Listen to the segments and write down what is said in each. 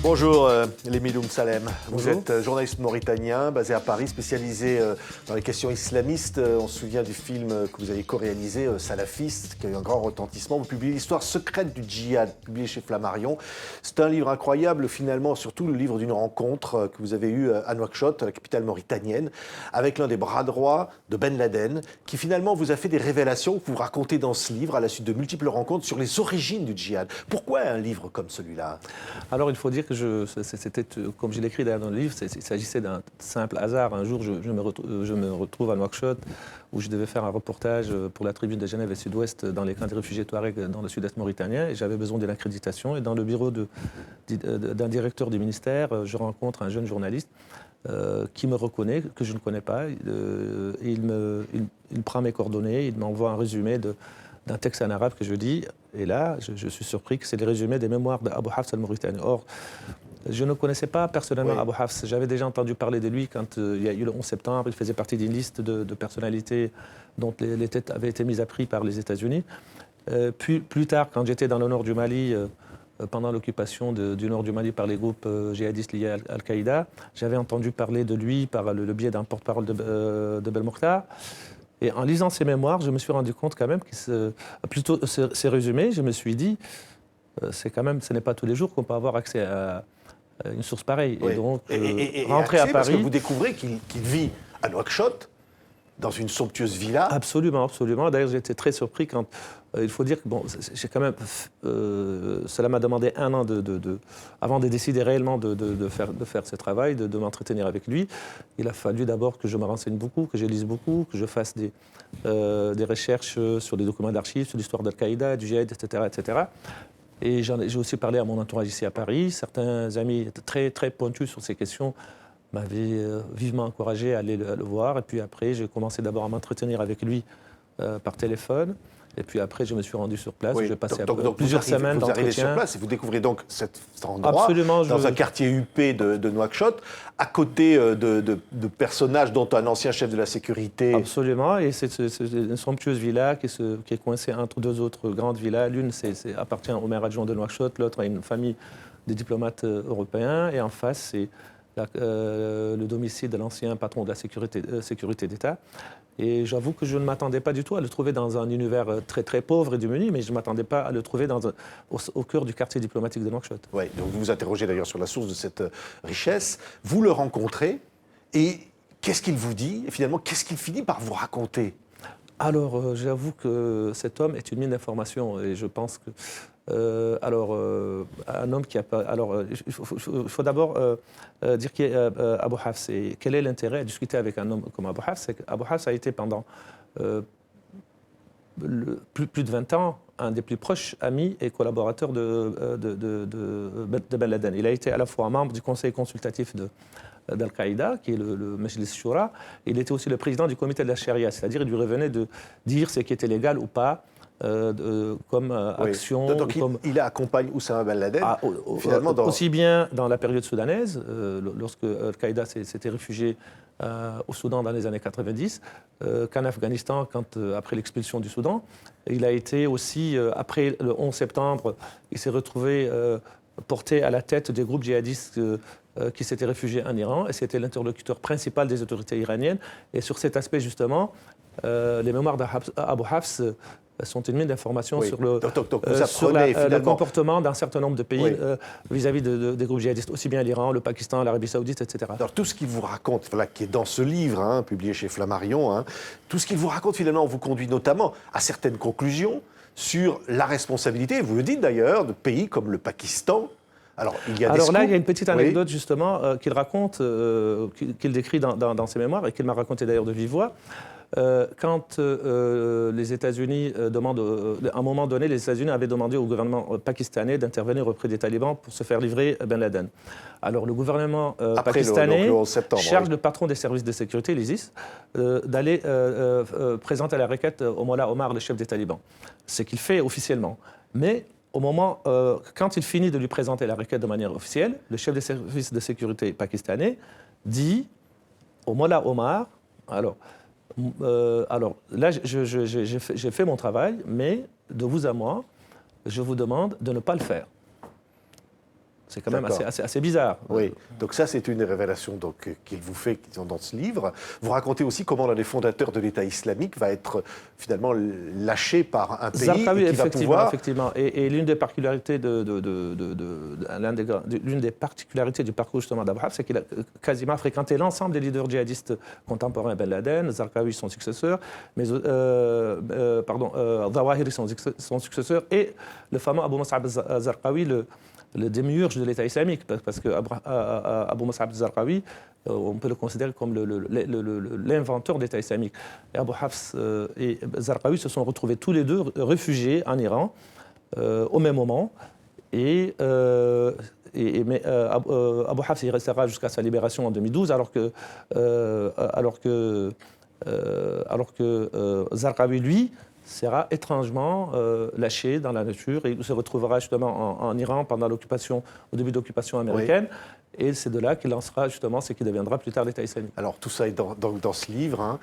Bonjour, Lemiloum Salem. Vous Bonjour. êtes journaliste mauritanien, basé à Paris, spécialisé dans les questions islamistes. On se souvient du film que vous avez co-réalisé, Salafiste, qui a eu un grand retentissement. Vous publiez l'histoire secrète du djihad, publié chez Flammarion. C'est un livre incroyable, finalement, surtout le livre d'une rencontre que vous avez eue à Nouakchott, la capitale mauritanienne, avec l'un des bras droits de Ben Laden, qui finalement vous a fait des révélations que vous racontez dans ce livre à la suite de multiples rencontres sur les origines du djihad. Pourquoi un livre comme celui-là ? Alors, il faut dire que c'était, comme je l'écris d'ailleurs dans le livre, il s'agissait d'un simple hasard. Un jour, je me retrouve à Nouakchott, où je devais faire un reportage pour la Tribune de Genève et Sud-Ouest dans les camps de réfugiés Touaregs dans le sud-est mauritanien. Et j'avais besoin d'une accréditation. Et dans le bureau d'un directeur du ministère, je rencontre un jeune journaliste qui me reconnaît, que je ne connais pas. Il prend mes coordonnées, il m'envoie un résumé d'un texte en arabe que je lis. Et là, je suis surpris que c'est le résumé des mémoires d'Abou Hafs al-Mauritani. Or, je ne connaissais pas personnellement Abou Hafs. J'avais déjà entendu parler de lui quand il y a eu le 11 septembre. Il faisait partie d'une liste de personnalités dont les têtes avaient été mises à prix par les États-Unis. Puis, plus tard, quand j'étais dans le nord du Mali, pendant l'occupation du nord du Mali par les groupes djihadistes liés à Al-Qaïda, j'avais entendu parler de lui par le biais d'un porte-parole de Belmokhtar. Et en lisant ses mémoires, je me suis rendu compte quand même plutôt ses résumés, je me suis dit, ce n'est pas tous les jours qu'on peut avoir accès à une source pareille. Oui. Et donc, rentrer à Paris, parce que Paris, vous découvrez qu'il vit à Nouakchott, dans une somptueuse villa. Absolument, absolument. D'ailleurs, j'ai été très surpris quand... il faut dire que j'ai quand même... cela m'a demandé un an avant de décider réellement de faire ce travail, de m'entretenir avec lui. Il a fallu d'abord que je me renseigne beaucoup, que je lise beaucoup, que je fasse des recherches sur des documents d'archives, sur l'histoire d'Al-Qaïda, du djihad, etc., etc. Et j'ai aussi parlé à mon entourage ici à Paris. Certains amis très, très pointus sur ces questions m'avait vivement encouragé à aller le voir. Et puis après, j'ai commencé d'abord à m'entretenir avec lui par téléphone. Et puis après, je me suis rendu sur place. Oui. J'ai passé donc plusieurs semaines d'entretien. Vous arrivez sur place et vous découvrez donc cet endroit, Absolument, dans un quartier huppé de Nouakchott, à côté de personnages dont un ancien chef de la sécurité. Absolument. Et c'est une somptueuse villa qui est coincée entre deux autres grandes villas. L'une appartient au maire adjoint de Nouakchott, l'autre à une famille de diplomates européens. Et en face, c'est le domicile de l'ancien patron de la sécurité d'État. Et j'avoue que je ne m'attendais pas du tout à le trouver dans un univers très, très pauvre et démuni, mais je ne m'attendais pas à le trouver au cœur du quartier diplomatique de Nouakchott. Oui, donc vous vous interrogez d'ailleurs sur la source de cette richesse. Vous le rencontrez et qu'est-ce qu'il vous dit ? Et finalement, qu'est-ce qu'il finit par vous raconter ? Alors, j'avoue que cet homme est une mine d'informations et je pense que un homme qui a pas. Alors, il faut d'abord dire qui est Abou Hafs et quel est l'intérêt à discuter avec un homme comme Abou Hafs. C'est qu'Abou Hafs a été pendant plus de 20 ans un des plus proches amis et collaborateurs de Ben Laden. Il a été à la fois membre du conseil consultatif d'Al-Qaïda, qui est le Majlis Shura. Il était aussi le président du comité de la Charia, c'est-à-dire il lui revenait de dire ce qui était légal ou pas. Comme action. Donc il accompagne Oussama Ben Laden, finalement aussi bien dans la période soudanaise, lorsque Al-Qaïda s'était réfugié au Soudan dans les années 90, qu'en Afghanistan, après l'expulsion du Soudan. Il a été aussi, après le 11 septembre, il s'est retrouvé porté à la tête des groupes djihadistes qui s'étaient réfugiés en Iran, et c'était l'interlocuteur principal des autorités iraniennes. Et sur cet aspect, justement, les mémoires d'Abou Hafs sont une mine d'informations sur le comportement d'un certain nombre de pays vis-à-vis des groupes djihadistes, aussi bien l'Iran, le Pakistan, l'Arabie Saoudite, etc. Alors tout ce qu'il vous raconte, qui est dans ce livre, publié chez Flammarion, tout ce qu'il vous raconte finalement vous conduit notamment à certaines conclusions sur la responsabilité, vous le dites d'ailleurs, de pays comme le Pakistan. Alors il y a il y a une petite anecdote justement qu'il raconte, qu'il décrit dans ses mémoires et qu'il m'a raconté d'ailleurs de vive voix. Quand les États-Unis demandent, à un moment donné, les États-Unis avaient demandé au gouvernement pakistanais d'intervenir auprès des talibans pour se faire livrer Ben Laden. Alors le gouvernement pakistanais charge le patron des services de sécurité, l'ISIS, d'aller présenter la requête au Mollah Omar, le chef des talibans. Ce qu'il fait officiellement. Mais au moment, quand il finit de lui présenter la requête de manière officielle, le chef des services de sécurité pakistanais dit au Mollah Omar, alors là, j'ai fait mon travail, mais de vous à moi, je vous demande de ne pas le faire. C'est quand même D'accord. assez bizarre. Oui, donc ça c'est une révélation qu'il vous fait dans ce livre. Vous racontez aussi comment l'un des fondateurs de l'État islamique va être finalement lâché par un pays Zarqawi, et qui va pouvoir... effectivement. Et l'une des particularités l'une des particularités du parcours justement d'Abu Hafs, c'est qu'il a quasiment fréquenté l'ensemble des leaders djihadistes contemporains Ben Laden, Zarqawi son successeur, mais Zawahiri son successeur, et le fameux Abu Mus'ab Zarqawi, le démiurge de l'État islamique, parce que Abu Mus'ab Zarqawi, on peut le considérer comme l'inventeur de l'État islamique. Et Abu Hafs et Zarqawi se sont retrouvés tous les deux réfugiés en Iran au même moment. Mais Abu Hafs y restera jusqu'à sa libération en 2012, alors que Zarqawi, lui, sera étrangement lâché dans la nature et il se retrouvera justement en Iran pendant au début de l'occupation américaine. Oui. Et c'est de là qu'il lancera justement ce qui deviendra plus tard l'État islamique. Alors tout ça est dans ce livre. Hein.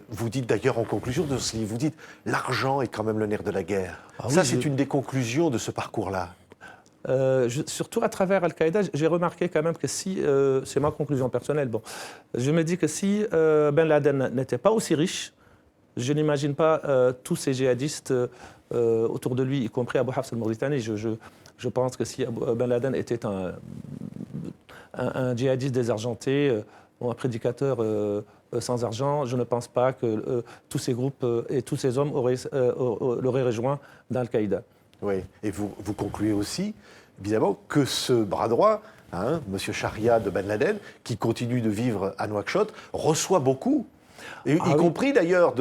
Vous dites d'ailleurs en conclusion de ce livre, vous dites l'argent est quand même le nerf de la guerre. Ça oui, c'est une des conclusions de ce parcours-là. Surtout à travers Al-Qaïda, j'ai remarqué quand même que si, c'est ma conclusion personnelle, bon, je me dis que si Ben Laden n'était pas aussi riche, je n'imagine pas tous ces djihadistes autour de lui, y compris Abu Hafs al-Mauritani. Je pense que si Ben Laden était un djihadiste désargenté, un prédicateur sans argent, je ne pense pas que tous ces groupes et tous ces hommes l'auraient rejoint dans Al-Qaïda. Oui, et vous concluez aussi, évidemment, que ce bras droit, hein, M. Sharia de Ben Laden, qui continue de vivre à Nouakchott, reçoit beaucoup. Y compris d'ailleurs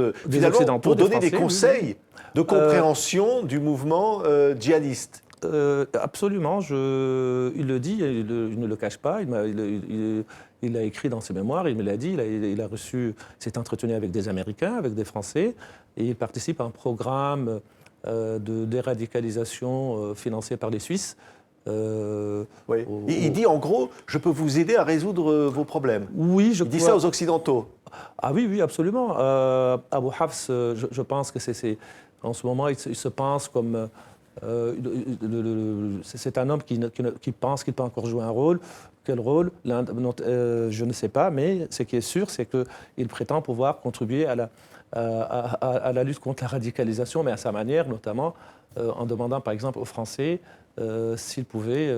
pour donner des conseils de compréhension du mouvement djihadiste. Absolument, il le dit, il ne le cache pas, il l'a écrit dans ses mémoires, il me l'a dit, il s'est entretenu avec des Américains, avec des Français, et il participe à un programme de déradicalisation financé par les Suisses. Oui. Il dit en gros, je peux vous aider à résoudre vos problèmes. Oui, il dit ça aux Occidentaux. Ah oui, absolument. Abu Hafs, je pense que en ce moment, il se pense comme... c'est un homme qui pense qu'il peut encore jouer un rôle. Quel rôle? Je ne sais pas, mais ce qui est sûr, c'est qu'il prétend pouvoir contribuer à la lutte contre la radicalisation, mais à sa manière, notamment en demandant par exemple aux Français s'ils pouvaient,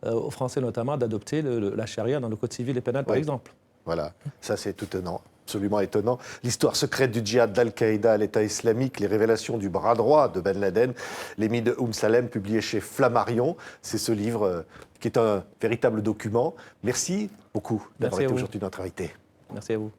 aux Français notamment, d'adopter la charia dans le code civil et pénal, par exemple. Voilà, ça c'est tout étonnant. Absolument étonnant. L'histoire secrète du djihad d'Al-Qaïda à l'État islamique, les révélations du bras droit de Ben Laden, les mythes de Salem, publié chez Flammarion. C'est ce livre qui est un véritable document. Merci beaucoup d'avoir été aujourd'hui notre invité. Merci à vous.